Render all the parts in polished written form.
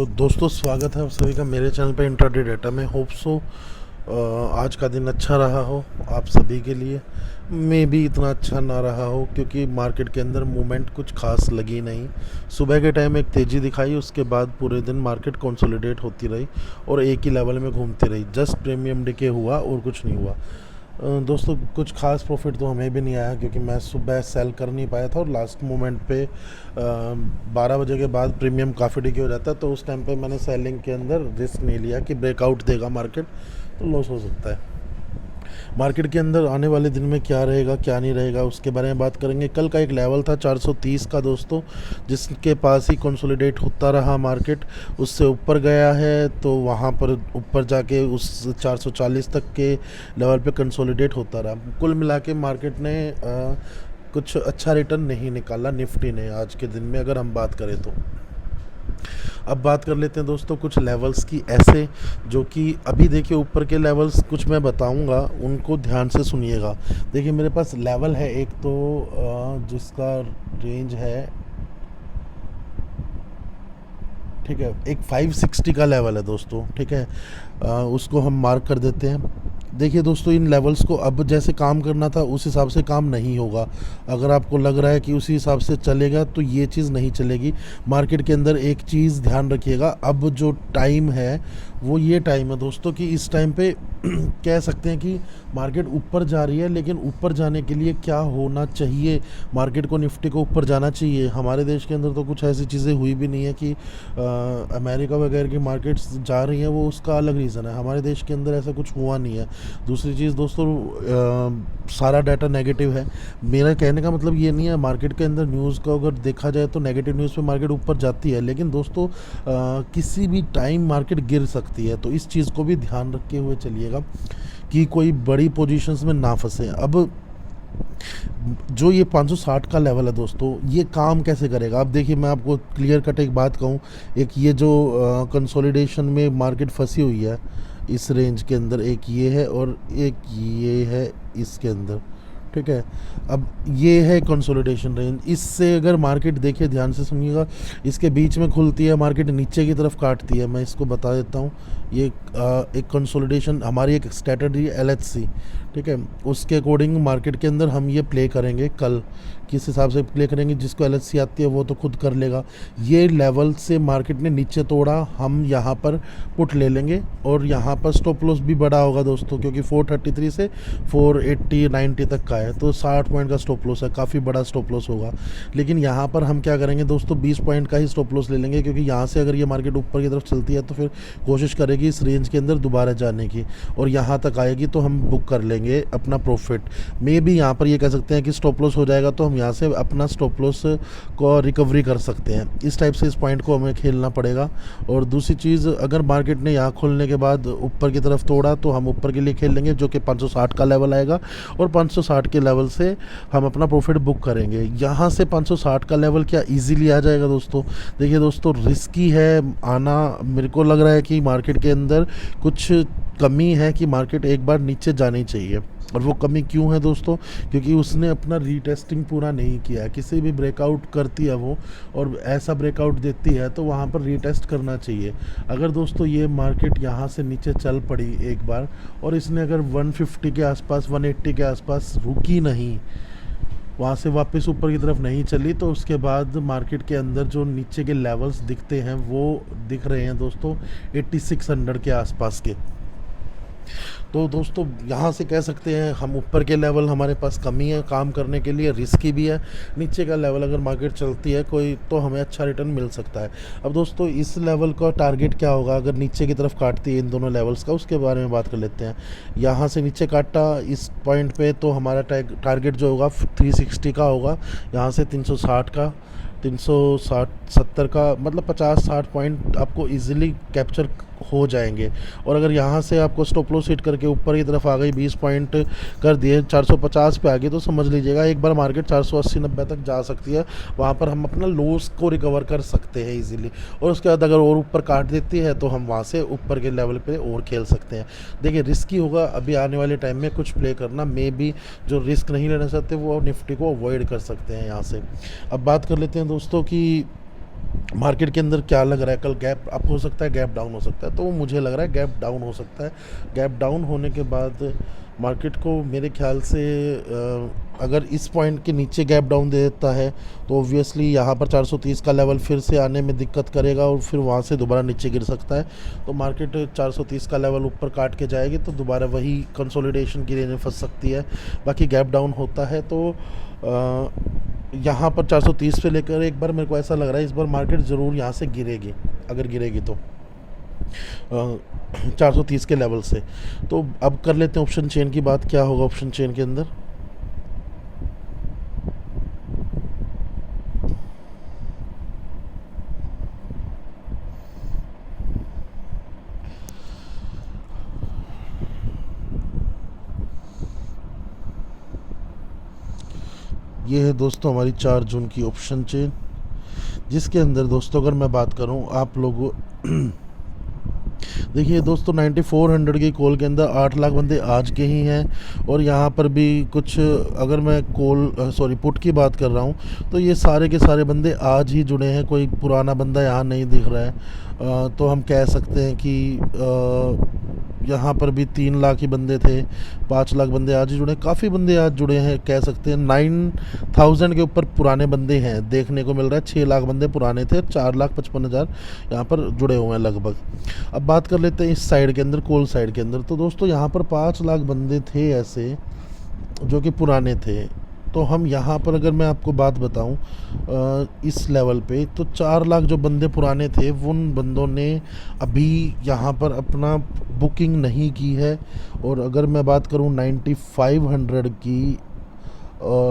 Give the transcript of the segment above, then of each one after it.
तो दोस्तों स्वागत है आप सभी का मेरे चैनल पे इंट्राडे डेटा में। होप सो आज का दिन अच्छा रहा हो आप सभी के लिए। मे भी इतना अच्छा ना रहा हो क्योंकि मार्केट के अंदर मूवमेंट कुछ खास लगी नहीं। सुबह के टाइम एक तेज़ी दिखाई, उसके बाद पूरे दिन मार्केट कंसोलिडेट होती रही और एक ही लेवल में घूमती रही। जस्ट प्रीमियम डिके हुआ और कुछ नहीं हुआ। दोस्तों कुछ खास प्रॉफिट तो हमें भी नहीं आया क्योंकि मैं सुबह सेल कर नहीं पाया था और लास्ट मोमेंट पे 12 बजे के बाद प्रीमियम काफ़ी डिके हो जाता है, तो उस टाइम पे मैंने सेलिंग के अंदर रिस्क नहीं लिया कि ब्रेकआउट देगा मार्केट तो लॉस हो सकता है। मार्केट के अंदर आने वाले दिन में क्या रहेगा क्या नहीं रहेगा उसके बारे में बात करेंगे। कल का एक लेवल था 430 का दोस्तों, जिसके पास ही कंसोलिडेट होता रहा मार्केट। उससे ऊपर गया है तो वहाँ पर ऊपर जाके उस 440 तक के लेवल पे कंसोलिडेट होता रहा। कुल मिला के मार्केट ने कुछ अच्छा रिटर्न नहीं निकाला निफ्टी ने आज के दिन में, अगर हम बात करें तो। अब बात कर लेते हैं दोस्तों कुछ लेवल्स की, ऐसे जो कि अभी देखिए ऊपर के लेवल्स कुछ मैं बताऊंगा, उनको ध्यान से सुनिएगा। देखिए मेरे पास लेवल है एक तो जिसका रेंज है, ठीक है, एक 560 का लेवल है दोस्तों, ठीक है। उसको हम मार्क कर देते हैं। देखिए दोस्तों इन लेवल्स को अब जैसे काम करना था उस हिसाब से काम नहीं होगा। अगर आपको लग रहा है कि उसी हिसाब से चलेगा तो ये चीज़ नहीं चलेगी। मार्केट के अंदर एक चीज़ ध्यान रखिएगा, अब जो टाइम है वो ये टाइम है दोस्तों कि इस टाइम पे कह सकते हैं कि मार्केट ऊपर जा रही है, लेकिन ऊपर जाने के लिए क्या होना चाहिए, मार्केट को निफ्टी को ऊपर जाना चाहिए। हमारे देश के अंदर तो कुछ ऐसी चीज़ें हुई भी नहीं है कि अमेरिका वगैरह की मार्केट्स जा रही हैं, वो उसका अलग रीज़न है। हमारे देश के अंदर ऐसा कुछ हुआ नहीं है। दूसरी चीज़ दोस्तों सारा डाटा नेगेटिव है। मेरा कहने का मतलब ये नहीं है, मार्केट के अंदर न्यूज़ को अगर देखा जाए तो नेगेटिव न्यूज़ पे मार्केट ऊपर जाती है, लेकिन दोस्तों किसी भी टाइम मार्केट गिर सकती है, तो इस चीज़ को भी ध्यान रखे हुए चलिएगा कि कोई बड़ी पोजीशंस में ना फंसे। अब जो ये 560 का लेवल है दोस्तों, ये काम कैसे करेगा? अब देखिए मैं आपको क्लियर कट एक बात कहूँ, एक ये जो कंसोलिडेशन में मार्केट फंसी हुई है इस रेंज के अंदर, एक ये है और एक ये है इसके अंदर, ठीक है। अब ये है कंसोलिडेशन रेंज, इससे अगर मार्केट देखिए ध्यान से सुनिएगा, इसके बीच में खुलती है मार्केट, नीचे की तरफ काटती है। मैं इसको बता देता हूँ, ये एक कंसोलिडेशन हमारी एक स्ट्रैटेजी LHC, ठीक है, उसके अकॉर्डिंग मार्केट के अंदर हम ये प्ले करेंगे। कल किस हिसाब से प्ले करेंगे, जिसको LHC आती है वो तो खुद कर लेगा। ये लेवल से मार्केट ने नीचे तोड़ा, हम यहाँ पर पुट ले लेंगे और यहाँ पर स्टॉप लॉस भी बड़ा होगा दोस्तों, क्योंकि 433 से 480-90 तक का है, तो 60 पॉइंट का स्टॉप लॉस है, काफ़ी बड़ा स्टॉप लॉस होगा। लेकिन यहाँ पर हम क्या करेंगे दोस्तों, 20 पॉइंट का ही स्टॉप लॉस ले लेंगे, क्योंकि यहाँ से अगर ये मार्केट ऊपर की तरफ चलती है तो फिर कोशिश करेगी इस रेंज के अंदर दोबारा जाने की, और यहाँ तक आएगी तो हम बुक कर लेंगे अपना प्रॉफिट। मे भी यहाँ पर ये कह सकते हैं कि स्टॉप लॉस हो जाएगा तो हम यहाँ से अपना स्टॉप लॉस को रिकवरी कर सकते हैं। इस टाइप से इस पॉइंट को हमें खेलना पड़ेगा। और दूसरी चीज़, अगर मार्केट ने यहाँ खोलने के बाद ऊपर की तरफ तोड़ा तो हम ऊपर के लिए खेल लेंगे, जो कि 560 का लेवल आएगा, और 560 के लेवल से हम अपना प्रॉफिट बुक करेंगे। यहाँ से 560 का लेवल क्या ईजीली आ जाएगा दोस्तों? देखिए दोस्तों रिस्की है आना। मेरे को लग रहा है कि मार्केट के अंदर कुछ कमी है कि मार्केट एक बार नीचे जानी चाहिए। और वो कमी क्यों है दोस्तों? क्योंकि उसने अपना रीटेस्टिंग पूरा नहीं किया है। किसी भी ब्रेकआउट करती है वो और ऐसा ब्रेकआउट देती है तो वहाँ पर रीटेस्ट करना चाहिए। अगर दोस्तों ये मार्केट यहाँ से नीचे चल पड़ी एक बार और इसने अगर 150 के आसपास 180 के आसपास रुकी नहीं, वहाँ से वापस ऊपर की तरफ नहीं चली, तो उसके बाद मार्केट के अंदर जो नीचे के लेवल्स दिखते हैं वो दिख रहे हैं दोस्तों 8600 के आसपास के। तो दोस्तों यहाँ से कह सकते हैं हम ऊपर के लेवल हमारे पास कमी है काम करने के लिए, रिस्की भी है। नीचे का लेवल अगर मार्केट चलती है कोई तो हमें अच्छा रिटर्न मिल सकता है। अब दोस्तों इस लेवल का टारगेट क्या होगा अगर नीचे की तरफ काटती है इन दोनों लेवल्स का, उसके बारे में बात कर लेते हैं। यहाँ से नीचे काटा इस पॉइंट पे तो हमारा टारगेट जो होगा 360 का होगा, यहाँ से 360 का, 360-70 का, मतलब 50-60 पॉइंट आपको इजीली कैप्चर हो जाएंगे। और अगर यहाँ से आपको स्टॉप लॉस हिट करके ऊपर की तरफ आ गई, 20 पॉइंट कर दिए, 450 पे आ गई, तो समझ लीजिएगा एक बार मार्केट 480-90 तक जा सकती है। वहाँ पर हम अपना लॉस को रिकवर कर सकते हैं इजीली। और उसके बाद अगर और ऊपर काट देती है तो हम वहाँ से ऊपर के लेवल पे और खेल सकते हैं। देखिए रिस्की होगा अभी आने वाले टाइम में कुछ प्ले करना, मे बी जो रिस्क नहीं लेना चाहते वो निफ्टी को अवॉइड कर सकते हैं यहाँ से। अब बात कर लेते हैं दोस्तों कि मार्केट के अंदर क्या लग रहा है, कल गैप अप हो सकता है, गैप डाउन हो सकता है, तो वो मुझे लग रहा है गैप डाउन हो सकता है। गैप डाउन होने के बाद मार्केट को मेरे ख्याल से अगर इस पॉइंट के नीचे गैप डाउन दे देता है तो ऑब्वियसली यहाँ पर 430 का लेवल फिर से आने में दिक्कत करेगा और फिर वहाँ से दोबारा नीचे गिर सकता है। तो मार्केट 430 का लेवल ऊपर काट के जाएगी तो दोबारा वही कंसोलिडेशन की रेंज में फंस सकती है। बाकी गैप डाउन होता है तो यहाँ पर 430 पे लेकर एक बार मेरे को ऐसा लग रहा है इस बार मार्केट ज़रूर यहाँ से गिरेगी, अगर गिरेगी तो 430 के लेवल से। तो अब कर लेते हैं ऑप्शन चेन की बात, क्या होगा ऑप्शन चेन के अंदर। ये है दोस्तों हमारी 4 जून की ऑप्शन चेन, जिसके अंदर दोस्तों अगर मैं बात करूं आप लोगों देखिए दोस्तों 9400 की कॉल के अंदर 8 लाख बंदे आज के ही हैं और यहाँ पर भी कुछ, अगर मैं पुट की बात कर रहा हूँ तो ये सारे के सारे बंदे आज ही जुड़े हैं, कोई पुराना बंदा यहाँ नहीं दिख रहा है। तो हम कह सकते हैं कि यहाँ पर भी 3 लाख ही बंदे थे, 5 लाख बंदे आज ही जुड़े, काफ़ी बंदे आज जुड़े हैं, कह सकते हैं 9000 के ऊपर पुराने बंदे हैं देखने को मिल रहा है। 6 लाख बंदे पुराने थे, 4,55,000 यहाँ पर जुड़े हुए हैं लगभग। अब बात कर लेते हैं इस साइड के अंदर, कोल साइड के अंदर, तो दोस्तों यहाँ पर 5 लाख बंदे थे ऐसे जो कि पुराने थे। तो हम यहाँ पर अगर मैं आपको बात बताऊँ इस लेवल पे तो 4 लाख जो बंदे पुराने थे उन बंदों ने अभी यहाँ पर अपना बुकिंग नहीं की है। और अगर मैं बात करूँ 9500 की,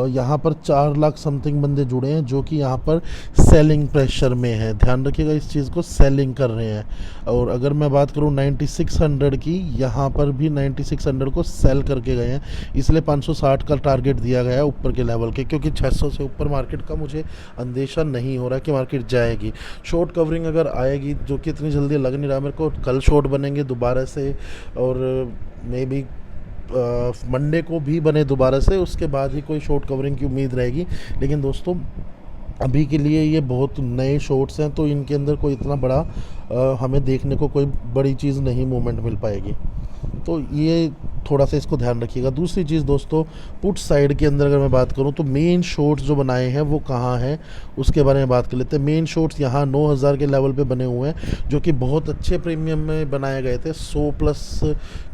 यहाँ पर 4 लाख समथिंग बंदे जुड़े हैं जो कि यहाँ पर सेलिंग प्रेशर में है, ध्यान रखिएगा इस चीज़ को, सेलिंग कर रहे हैं। और अगर मैं बात करूँ 9600 की, यहाँ पर भी 9600 को सेल करके गए हैं, इसलिए 560 का टारगेट दिया गया है ऊपर के लेवल के, क्योंकि 600 से ऊपर मार्केट का मुझे अंदेशा नहीं हो रहा कि मार्केट जाएगी। शॉर्ट कवरिंग अगर आएगी, जो कि इतनी जल्दी लग नहीं रहा मेरे को, कल शॉर्ट बनेंगे दोबारा से और मे बी मंडे को भी बने दोबारा से, उसके बाद ही कोई शॉर्ट कवरिंग की उम्मीद रहेगी। लेकिन दोस्तों अभी के लिए ये बहुत नए शॉर्ट्स हैं तो इनके अंदर कोई इतना बड़ा हमें देखने को कोई बड़ी चीज़ नहीं मूवमेंट मिल पाएगी, तो ये थोड़ा सा इसको ध्यान रखिएगा। दूसरी चीज़ दोस्तों, पुट साइड के अंदर अगर मैं बात करूं तो मेन शॉर्ट्स जो बनाए हैं वो कहाँ हैं उसके बारे में बात कर लेते हैं। मेन शॉर्ट्स यहाँ 9000 के लेवल पे बने हुए हैं जो कि बहुत अच्छे प्रीमियम में बनाए गए थे, 100 प्लस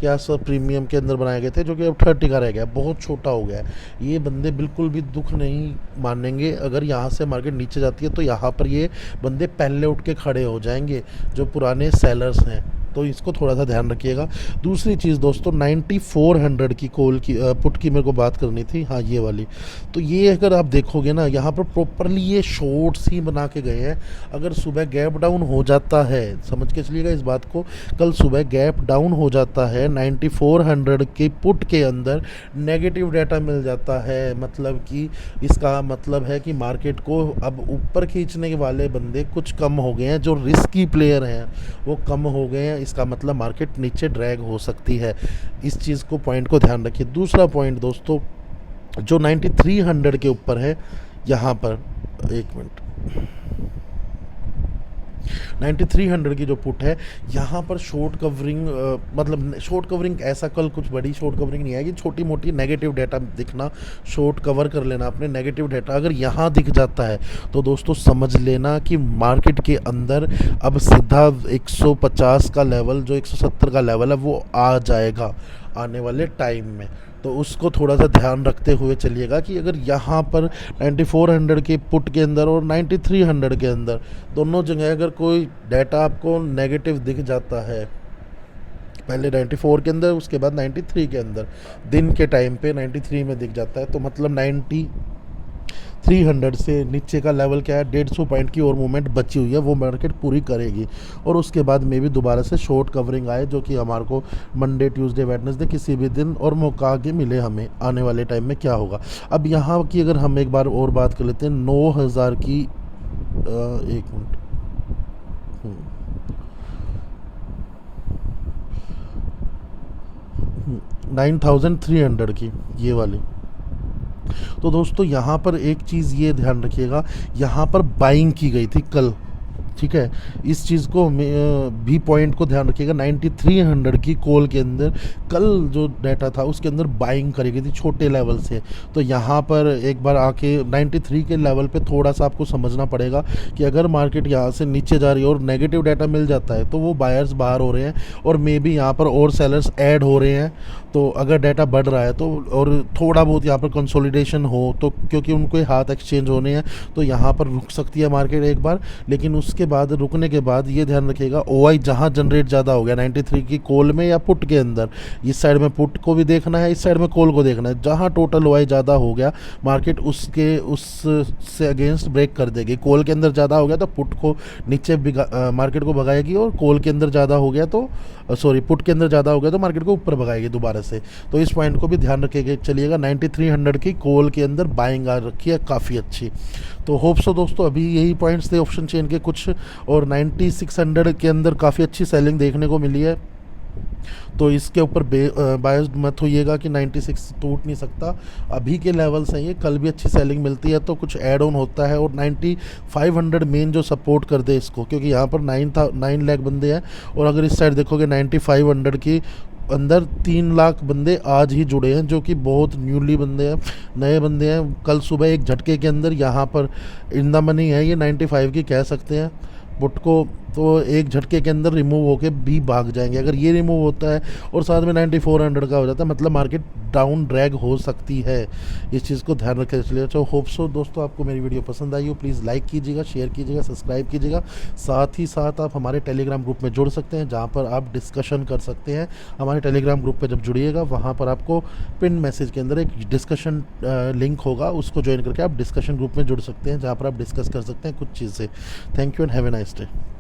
के आसपास प्रीमियम के अंदर बनाए गए थे, जो कि अब 30 का रह गया, बहुत छोटा हो गया है। ये बंदे बिल्कुल भी दुख नहीं मानेंगे, अगर यहाँ से मार्केट नीचे जाती है तो यहाँ पर ये बंदे पहले उठ के खड़े हो जाएंगे जो पुराने सेलर्स हैं, तो इसको थोड़ा सा ध्यान रखिएगा। दूसरी चीज़ दोस्तों 9400 की कॉल की पुट की मेरे को बात करनी थी, हाँ ये वाली, तो ये अगर आप देखोगे ना यहाँ पर प्रॉपरली ये शॉर्ट्स ही बना के गए हैं। अगर सुबह गैप डाउन हो जाता है, समझ के चलिएगा इस बात को, कल सुबह गैप डाउन हो जाता है 9400 के पुट के अंदर नेगेटिव डाटा मिल जाता है, मतलब कि इसका मतलब है कि मार्केट को अब ऊपर खींचने वाले बंदे कुछ कम हो गए हैं, जो रिस्की प्लेयर हैं वो कम हो गए हैं, इसका मतलब मार्केट नीचे ड्रैग हो सकती है। इस चीज़ को पॉइंट को ध्यान रखिए। दूसरा पॉइंट दोस्तों जो 9300 के ऊपर है, यहाँ पर एक मिनट, 9300 की जो पुट है यहाँ पर शॉर्ट कवरिंग, मतलब शॉर्ट कवरिंग ऐसा कल कुछ बड़ी शॉर्ट कवरिंग नहीं आएगी, छोटी मोटी नेगेटिव डाटा दिखना, शॉर्ट कवर कर लेना अपने नेगेटिव डाटा, अगर यहाँ दिख जाता है तो दोस्तों समझ लेना कि मार्केट के अंदर अब सीधा 150 का लेवल, जो 170 का लेवल है वो आ जाएगा आने वाले टाइम में। तो उसको थोड़ा सा ध्यान रखते हुए चलिएगा कि अगर यहाँ पर 9400 के पुट के अंदर और 9300 के अंदर दोनों जगह अगर कोई डाटा आपको नेगेटिव दिख जाता है, पहले 94 के अंदर उसके बाद 93 के अंदर, दिन के टाइम पे 93 में दिख जाता है, तो मतलब 300 से नीचे का लेवल क्या है, 150 पॉइंट की और मूवमेंट बची हुई है, वो मार्केट पूरी करेगी और उसके बाद में भी दोबारा से शॉर्ट कवरिंग आए, जो कि हमारे को मंडे ट्यूसडे वेडनेसडे किसी भी दिन और मौका आगे मिले हमें आने वाले टाइम में क्या होगा। अब यहाँ की अगर हम एक बार और बात कर लेते हैं 9000 की, एक मिनट, 9300 की ये वाली, तो दोस्तों यहाँ पर एक चीज़ ये ध्यान रखिएगा, यहाँ पर बाइंग की गई थी कल, ठीक है। इस चीज़ को भी पॉइंट को ध्यान रखिएगा। 9300 की कॉल के अंदर कल जो डाटा था उसके अंदर बाइंग करी गई थी छोटे लेवल से। तो यहाँ पर एक बार आके 93 के लेवल पे थोड़ा सा आपको समझना पड़ेगा कि अगर मार्केट यहाँ से नीचे जा रही है और नेगेटिव डाटा मिल जाता है तो वो बायर्स बाहर हो रहे हैं और मे बी यहाँ पर और सेलर्स ऐड हो रहे हैं। तो अगर डाटा बढ़ रहा है तो और थोड़ा बहुत यहाँ पर कंसोलिडेशन हो तो क्योंकि उनको हाथ एक्सचेंज होने हैं तो यहाँ पर रुक सकती है मार्केट एक बार। लेकिन उसके बाद रुकने के बाद ये ध्यान रखिएगा ओआई जहाँ जनरेट ज़्यादा हो गया 93 की कॉल में या पुट के अंदर, इस साइड में पुट को भी देखना है, इस साइड में कॉल को देखना है। जहाँ टोटल ओआई ज़्यादा हो गया मार्केट उससे अगेंस्ट ब्रेक कर देगी। कॉल के अंदर ज़्यादा हो गया तो पुट को नीचे मार्केट को भगाएगी और कॉल के अंदर ज़्यादा हो गया तो पुट के अंदर ज़्यादा हो गया तो मार्केट को ऊपर भगाएगी दोबारा से। तो इस पॉइंट को भी ध्यान रखिएगा चलिएगा। 9300 की कॉल के अंदर बाइंग आ रखी है काफ़ी अच्छी। तो होप सो दोस्तों अभी यही पॉइंट्स थे ऑप्शन चेन के कुछ, और 9600 के अंदर काफ़ी अच्छी सेलिंग देखने को मिली है। तो इसके ऊपर बायस्ड मत होइएगा कि 96 टूट नहीं सकता, अभी के लेवल्स हैं ये, कल भी अच्छी सेलिंग मिलती है तो कुछ ऐड ऑन होता है। और 9500 मेन जो सपोर्ट कर दे इसको, क्योंकि यहाँ पर 9 लाख बंदे हैं और अगर इस साइड देखोगे 9500 की अंदर 3 लाख बंदे आज ही जुड़े हैं जो कि बहुत न्यूली बंदे हैं, नए बंदे हैं। कल सुबह एक झटके के अंदर यहाँ पर इन द मनी है ये 95 की कह सकते हैं पुट को, तो एक झटके के अंदर रिमूव होके भी भाग जाएंगे। अगर ये रिमूव होता है और साथ में 9400 का हो जाता है मतलब मार्केट डाउन ड्रैग हो सकती है। इस चीज़ को ध्यान रखें चलिए। तो होप सो दोस्तों आपको मेरी वीडियो पसंद आई हो, प्लीज़ लाइक कीजिएगा, शेयर कीजिएगा, सब्सक्राइब कीजिएगा। साथ ही साथ आप हमारे टेलीग्राम ग्रुप में जुड़ सकते हैं जहाँ पर आप डिस्कशन कर सकते हैं। हमारे टेलीग्राम ग्रुप पर जब जुड़िएगा वहाँ पर आपको पिन मैसेज के अंदर एक डिस्कशन लिंक होगा, उसको ज्वाइन करके आप डिस्कशन ग्रुप में जुड़ सकते हैं जहाँ पर आप डिस्कस कर सकते हैं कुछ चीज़ें। Thank you and have a nice day.